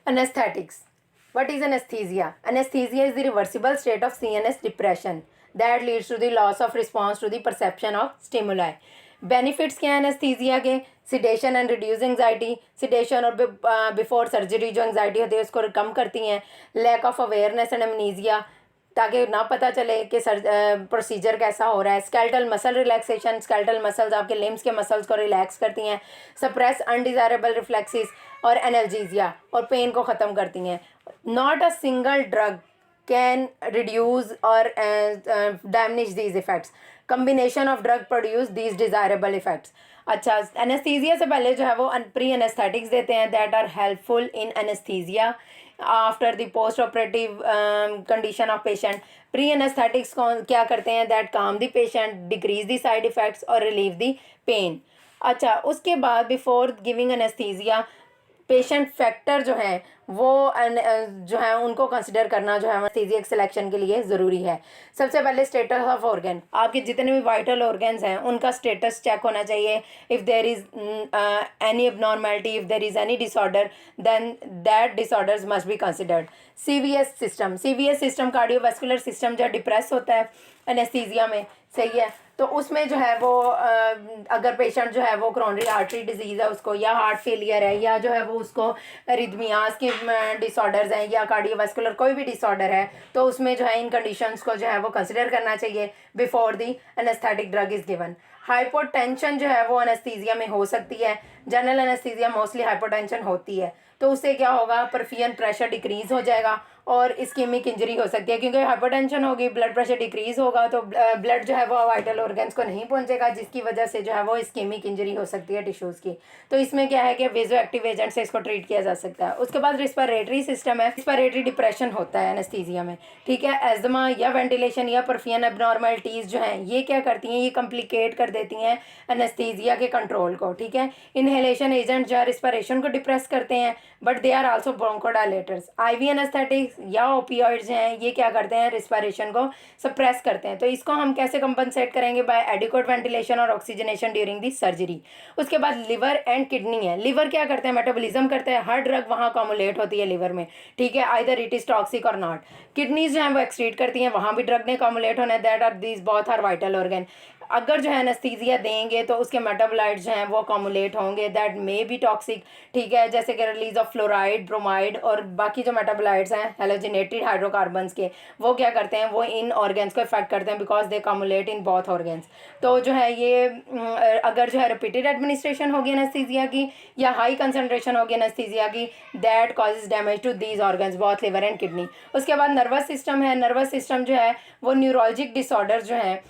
Anesthetics. What is anesthesia? Anesthesia is the reversible state of CNS depression that leads to the loss of response to the perception of stimuli. Benefits क्या है anaesthesia के? Sedation and reduce anxiety, sedation और before surgery जो anxiety होती है उसको कम करती हैं. Lack of awareness and amnesia, ताकि ना पता चले कि प्रोसीजर कैसा हो रहा है. Skeletal muscle relaxation, skeletal muscles आपके लिम्स के मसल्स को रिलैक्स करती हैं. सप्रेस अनडिज़ायरेबल रिफ्लेक्सेस और एनर्जीजिया और पेन को ख़त्म करती हैं. Not a single drug can reduce और damage these effects. Combination of drug produce these desirable effects. अच्छा, एनेस्थीसिया से पहले जो है वो प्री एनेस्थेटिक्स देते हैं that are helpful in anaesthesia after the post operative condition of patient. Pre anaesthetics क्या करते हैं? That calm the patient, decrease the side effects और रिलीव द पेन. अच्छा, उसके बाद before giving anaesthesia patient factor जो है वो जो है उनको कंसिडर करना जो है एनेस्थीसिया सिलेक्शन के लिए ज़रूरी है. सबसे पहले स्टेटस ऑफ ऑर्गन, आपके जितने भी वाइटल ऑर्गन्स हैं उनका स्टेटस चेक होना चाहिए. If there is any abnormality, if there is any disorder, then that disorders must be considered. CVS system cardiovascular system जो डिप्रेस होता है एनेस्थीसिया में, सही है. तो उसमें जो है वो अगर पेशेंट जो है वो कोरोनरी आर्टरी डिजीज़ है उसको, या हार्ट फेलियर है, या जो है वो उसको रिदमियास के डिसऑर्डर्स हैं, या कार्डियोवास्कुलर कोई भी डिसऑर्डर है, तो उसमें जो है इन कंडीशंस को जो है वो कंसिडर करना चाहिए before the anaesthetic drug is given. Hypotension जो है वो एनेस्थीसिया में हो सकती है. जनरल एनेस्थीसिया मोस्टली हाइपोटेंशन होती है. तो उससे क्या होगा? परफियन प्रेशर डिक्रीज़ हो जाएगा और इस्केमिक इंजरी हो सकती है, क्योंकि हाइपरटेंशन होगी, ब्लड प्रेशर डिक्रीज़ होगा तो ब्लड जो है वो वाइटल ऑर्गन्स को नहीं पहुंचेगा, जिसकी वजह से जो है वो इस्केमिक इंजरी हो सकती है टिश्यूज़ की. तो इसमें क्या है कि वेजो एक्टिव एजेंट से इसको ट्रीट किया जा सकता है. उसके बाद रिस्पिरेटरी सिस्टम है. रिस्पिरेटरी डिप्रेशन होता है एनेस्थीसिया में, ठीक है. एजमा या वेंटिलेशन या परफियन एबनॉर्मलिटीज़ जो हैं ये क्या करती हैं? ये कम्प्लिकेट कर देती हैं एनेस्थीसिया के कंट्रोल को, ठीक है. इनहेलेशन एजेंट जो है रिस्पिरेशन को डिप्रेस करते हैं, but they are also bronchodilators. IV anaesthetics या ओपियोइड्स हैं ये क्या करते हैं? रिस्पिरेशन को सप्रेस करते हैं. तो इसको हम कैसे कंपनसेट करेंगे? बाय एडिक्वेट वेंटिलेशन और ऑक्सीजनेशन ड्यूरिंग दी सर्जरी. उसके बाद लिवर एंड किडनी है. लिवर क्या करते हैं? मेटाबॉलिज्म करते हैं. हर ड्रग वहाँ कॉमुलेट होती है लिवर में, ठीक है, आइदर इट इज़ टॉक्सिक और नॉट. किडनीज जो हैं वो एक्सक्रीट करती हैं, वहाँ भी ड्रग ने कॉमुलेट होना है. That are these both are vital organ. अगर जो है एनेस्थीसिया देंगे तो उसके मेटाबोलाइट्स जो हैं वो कॉमुलेट होंगे, दैट मे बी टॉक्सिक, ठीक है, जैसे कि रिलीज ऑफ फ्लोराइड, ब्रोमाइड और बाकी जो मेटाबोलाइट्स हैं हेलोजिनेटेड हाइड्रोकार्बन्स के, वो क्या करते हैं? वो इन ऑर्गन्स को इफेक्ट करते हैं because they cumulate in both organs. तो जो है ये अगर जो है रिपीटेड एडमिनिस्ट्रेशन होगी एनेस्थीसिया की या हाई कंसनट्रेशन होगी एनेस्थीसिया की, that causes damage to these organs both liver and kidney. उसके बाद नर्वस सिस्टम है. नर्वस सिस्टम जो है वो न्यूरोलॉजिक डिसऑर्डर जो हैं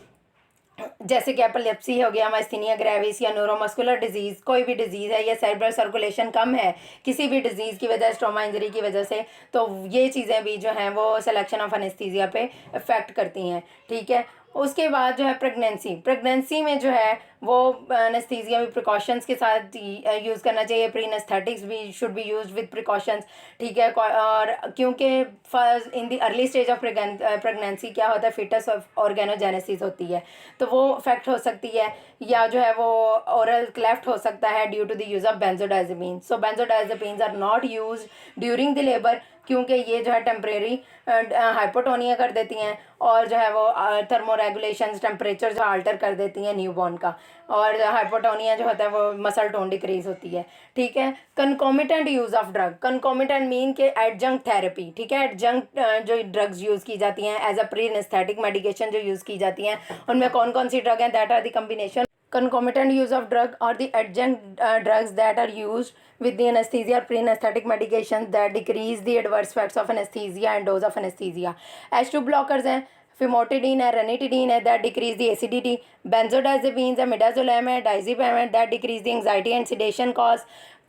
जैसे कि एपिलेप्सी हो गया, माइस्थीनिया ग्रेविस या न्यूरोमस्कुलर डिजीज़, कोई भी डिजीज़ है या सेरेब्रल सर्कुलेशन कम है किसी भी डिजीज़ की वजह, स्ट्रोमा इंजरी की वजह से, तो ये चीज़ें भी जो हैं वो सिलेक्शन ऑफ एनेस्थीसिया पे इफ़ेक्ट करती हैं, ठीक है. उसके बाद जो है प्रेगनेंसी में जो है वो एनेस्थीसिया भी प्रिकॉशंस के साथ यूज़ करना चाहिए. प्री एनेस्थेटिक्स भी should be used with precautions, ठीक है. और क्योंकि in the early stage of pregnancy क्या होता है? फिटस ऑफ ऑर्गेनोजेनेसिस होती है, तो वो इफेक्ट हो सकती है, या जो है वो ओरल क्लेफ्ट हो सकता है due to the use of benzodiazepine. So benzodiazepines are not use during the labour, क्योंकि ये जो है टेम्परेरी हाइपोटोनिया कर देती हैं और जो है वो थर्मोरेगुलेशंस टेम्परेचर जो अल्टर कर देती हैं न्यूबॉर्न का, और हाइपोटोनिया जो होता है वो मसल टोन डिक्रीज होती है, ठीक है. Concomitant use of drug, concomitant mean के एडजंक्ट थेरेपी, ठीक है. एडजंक्ट जो ड्रग्स यूज़ की जाती हैं as a pre anaesthetic medication जो यूज़ की जाती हैं, उनमें कौन कौन सी ड्रग हैं? That are the combination concomitant use of drug or the adjunct drugs that are used with the anesthesia or pre-anesthetic medications that decrease the adverse effects of anesthesia and dose of anesthesia. H2 blockers हैं, फिमोटिडीन है, ranitidine है, that decrease the acidity. Benzodiazepines है, मिडाजोलैम है, डाइजिपैम है, that decrease the anxiety and sedation cause.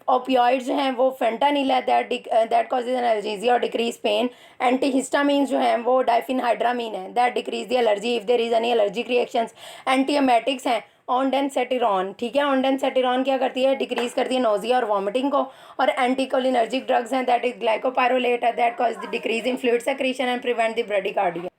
Opioids जो हैं वो fentanyl है, दैट कॉजेज एनर्जीजिया और डिक्रीज पेन. एंटीहिस्टामीन्स जो हैं वो डाइफिनहाइड्रामीन है, that decrease the allergy if there is any allergic reactions. Antiemetics हैं, ऑनडेनसेटिरॉन, ठीक है. ऑनडेनसेटिरॉन क्या करती है? डिक्रीज करती है नोजिया और वॉमिटिंग को. और एंटीकोलिनर्जिक ड्रग्स हैं, दैट इज ग्लाइकोपायरोलेट है, that cause the decrease in fluid secretion and prevent the bradycardia.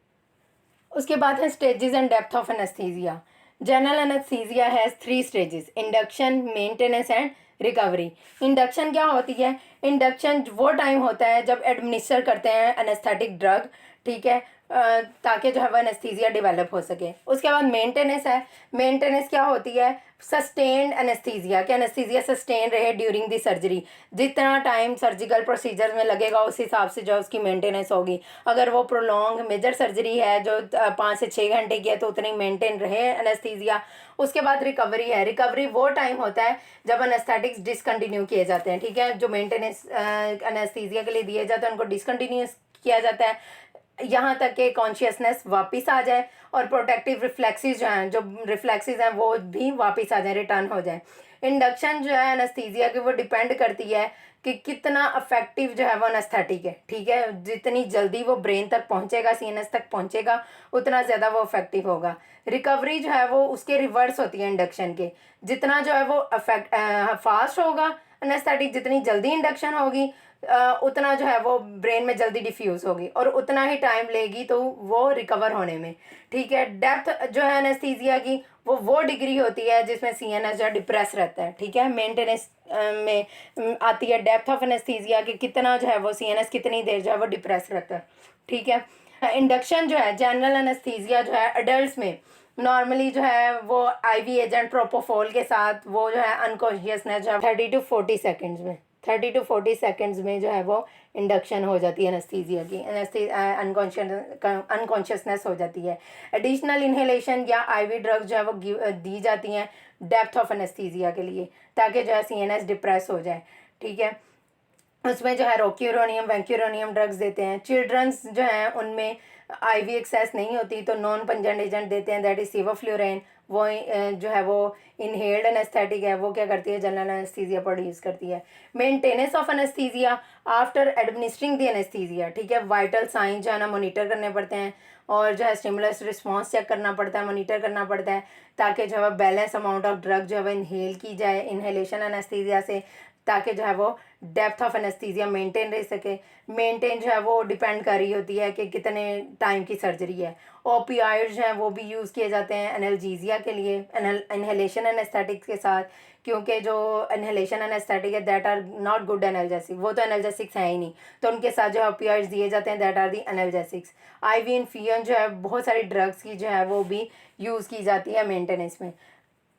उसके बाद है stages and depth of anaesthesia. General anaesthesia has 3 stages: induction, maintenance and recovery. Induction क्या होती है? इंडक्शन वो टाइम होता है जब एडमिनिस्टर करते हैं एनेस्थेटिक ड्रग, ठीक है, ताकि जो है वो एनेस्थीसिया डेवलप हो सके। उसके बाद मेंटेनेंस है। मेंटेनेंस क्या होती है? सस्टेन्ड एनेस्थीसिया, कि एनेस्थीसिया सस्टेन रहे ड्यूरिंग दी सर्जरी। जितना टाइम सर्जिकल प्रोसीजर में लगेगा उस हिसाब से जो उसकी मेंटेनेंस होगी। अगर वो प्रोलॉन्ग मेजर सर्जरी है जो 5 से 6 घंटे की है तो उतनी मेंटेन रहे एनेस्थीसिया। उसके बाद रिकवरी है। रिकवरी वो टाइम होता है जब एनेस्थेटिक्स डिसकंटिन्यू किए जाते हैं, ठीक है, जो मेंटेनेंस एनेस्थीसिया के लिए दिए जाते हैं उनको डिसकंटिन्यू किया जाता है यहाँ तक कि कॉन्शियसनेस वापस आ जाए और प्रोटेक्टिव रिफ्लेक्सेस जो हैं, जो रिफ्लेक्सेस हैं वो भी वापस आ जाए, रिटर्न हो जाए। इंडक्शन जो है एनेस्थीसिया की वो डिपेंड करती है कि कितना अफेक्टिव जो है वो एनेस्थेटिक है, ठीक है। जितनी जल्दी वो ब्रेन तक पहुंचेगा, सीएनएस तक पहुंचेगा, उतना ज़्यादा वो इफेक्टिव होगा। रिकवरी जो है वो उसके रिवर्स होती है इंडक्शन के। जितना जो है वो फास्ट होगा एनेस्थेटिक, जितनी जल्दी इंडक्शन होगी उतना जो है वो ब्रेन में जल्दी डिफ्यूज़ होगी और उतना ही टाइम लेगी तो वो रिकवर होने में, ठीक है। डेप्थ जो है एनेस्थीसिया की वो डिग्री होती है जिसमें सीएनएस जो है डिप्रेस रहता है, ठीक है। मेंटेनेंस में आती है डेप्थ ऑफ एनेस्थीसिया कि कितना जो है वो सीएनएस कितनी देर जो है वो डिप्रेस रहता है, ठीक है। इंडक्शन जो है जनरल एनेस्थीसिया जो है अडल्ट में नॉर्मली जो है वो आईवी एजेंट प्रोपोफोल के साथ वो जो है अनकॉन्शियसनेस जो है 30 to 40 सेकेंड्स में जो है वो इंडक्शन हो जाती है एनेस्थीसिया की, अनकॉन्शियसनेस हो जाती है। एडिशनल इन्हेलेशन या आईवी ड्रग्स जो है वो दी जाती हैं डेप्थ ऑफ एनेस्थीसिया के लिए ताकि जो है सीएनएस डिप्रेस हो जाए, ठीक है। उसमें जो है रोक्यूरोनियम वैंक्यूरोनियम ड्रग्स देते हैं। चिल्ड्रंस जो हैं उनमें आईवी एक्सेस नहीं होती तो नॉन पंजेंट एजेंट देते हैं, दैट इज सिवोफ्लुरेन। वो जो है वो इनहेल्ड एनेस्थेटिक है, वो क्या करती है जनरल एनेस्थीसिया प्रोड्यूस करती है। Maintenance of anaesthesia after administering the anaesthesia, ठीक है। वाइटल साइन जो है ना मॉनिटर करने पड़ते हैं और जो है स्टिमुलस रिस्पॉन्स चेक करना पड़ता है, मॉनिटर करना पड़ता है ताकि जो है बैलेंस अमाउंट ऑफ ड्रग जो है वो इनहेल की जाए इनहेलेशन एनेस्थीसिया से, ताकि जो है वो डेप्थ ऑफ एनेस्थीसिया मेंटेन रह सके। मेंटेन जो है वो डिपेंड कर रही होती है कि कितने टाइम की सर्जरी है। ओपियाइड्स जो हैं वो भी यूज़ किए जाते हैं एनाल्जीसिया के लिए इनहेलेशन एनेस्थेटिक्स के साथ, क्योंकि जो इनहेलेशन एनेस्थेटिक है that are not good analgesic, वो तो एनाल्जेसिक्स हैं ही नहीं, तो उनके साथ जो ओपियाइड्स दिए जाते हैं that are the analgesics. IV infusion जो है बहुत सारी ड्रग्स की जो है वो भी यूज़ की जाती है मेंटेनेंस में।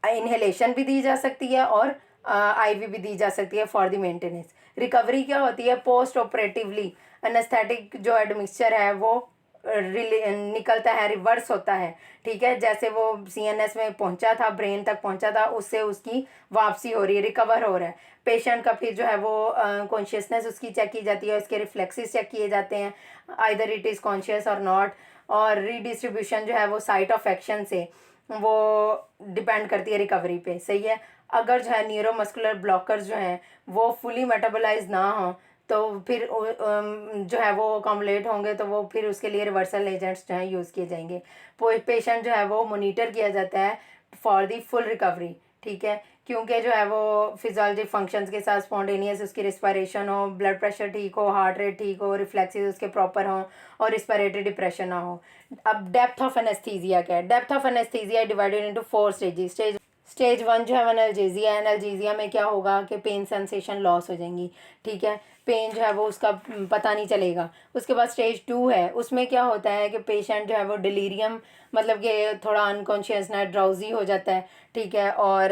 इनहेलेशन भी दी जा सकती है और आईवी भी दी जा सकती है फॉर द मेंटेनेंस। रिकवरी क्या होती है? पोस्ट ऑपरेटिवली एनेस्थेटिक जो एडमिक्सचर है वो निकलता है, रिवर्स होता है, ठीक है। जैसे वो सीएनएस में पहुंचा था, ब्रेन तक पहुंचा था, उससे उसकी वापसी हो रही है, रिकवर हो रहा है। पेशेंट का फिर जो है वो कॉन्शियसनेस उसकी चेक की जाती है, उसके रिफ्लेक्सेस चेक किए जाते हैं, आइदर इट इज़ कॉन्शियस और नॉट। और रीडिस्ट्रीब्यूशन जो है वो साइट ऑफ एक्शन से वो डिपेंड करती है रिकवरी पे, सही है। अगर जो है न्यूरोमस्कुलर ब्लॉकर्स जो हैं वो फुली मेटाबोलाइज ना हो तो फिर जो है वो अकोमोलेट होंगे तो वो फिर उसके लिए रिवर्सल एजेंट्स जो हैं यूज़ किए जाएंगे। पेशेंट जो है वो मोनीटर किया जाता है फॉर दी फुल रिकवरी, ठीक है, क्योंकि जो है वो फिजियोलॉजिक फंक्शंस के साथ स्पॉन्टेनियस उसकी रिस्पायरेशन हो, ब्लड प्रेशर ठीक हो, हार्ट रेट ठीक हो, रिफ्लेक्सेस उसके प्रॉपर हों और रिस्पायरेटरी डिप्रेशन ना हो। अब डेप्थ ऑफ एनेस्थीसिया क्या है? Depth of anaesthesia divided into 4 stages. Stage 1 जो है एनाल्जेसिया। एनाल्जेसिया में क्या होगा कि पेन सेंसेशन लॉस हो जाएंगी, ठीक है, पेन जो है वो उसका पता नहीं चलेगा। उसके बाद स्टेज 2 है, उसमें क्या होता है कि पेशेंट जो है वो डिलीरियम मतलब कि थोड़ा अनकॉन्शियसनेस ड्राउजी हो जाता है, ठीक है, और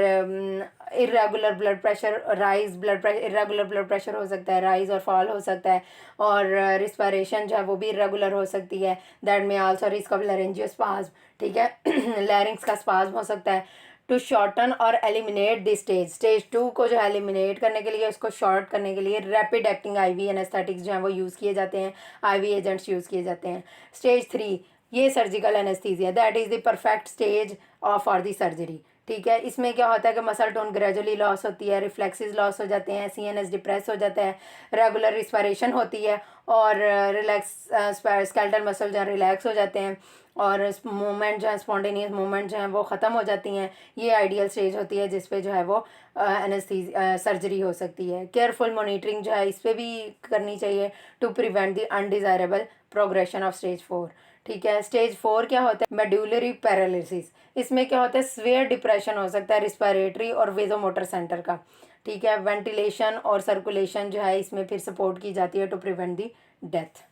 irregular blood pressure rise irregular blood pressure हो सकता है, राइज और फॉल हो सकता है, और रिस्पायरेशन जो है वो भी इरेगुलर हो सकती है, दैट में आल्सो रिस्क ऑफ लैरिंजियोस्पाज्म, ठीक है, लैरिंग्स का स्पाज्म हो सकता है। टू शॉर्टन और एलिमिनेट द स्टेज 2 को जो है एलिमिनेट करने के लिए, उसको शॉर्ट करने के लिए रैपिड एक्टिंग आईवी एनेस्थेटिक्स जो हैं वो यूज़ किए जाते हैं, आईवी एजेंट्स यूज़ किए जाते हैं। स्टेज 3 ये surgical anaesthesia, that is the perfect stage of for the surgery, ठीक है। इसमें क्या होता है कि मसल टोन ग्रेजुअली लॉस होती है, रिफ्लेक्सेस लॉस हो जाते हैं, सीएनएस डिप्रेस हो जाता है, रेगुलर रिस्पायरेशन होती है और रिलैक्स स्केलेटल मसल जो है रिलैक्स हो जाते हैं और मूवमेंट जो है स्पॉन्टेनियस मूवमेंट जो है वो ख़त्म हो जाती हैं। ये आइडियल स्टेज होती है जिस पे जो है वो सर्जरी हो सकती है। केयरफुल मॉनिटरिंग जो है इस पर भी करनी चाहिए to prevent the undesirable progression of stage 4, ठीक है। स्टेज 4 क्या होता है? Medullary paralysis. इसमें क्या होता है? स्वेयर डिप्रेशन हो सकता है रिस्पायरेटरी और वेजोमोटर सेंटर का, ठीक है। वेंटिलेशन और सर्कुलेशन जो है इसमें फिर सपोर्ट की जाती है टू प्रिवेंट दी डेथ।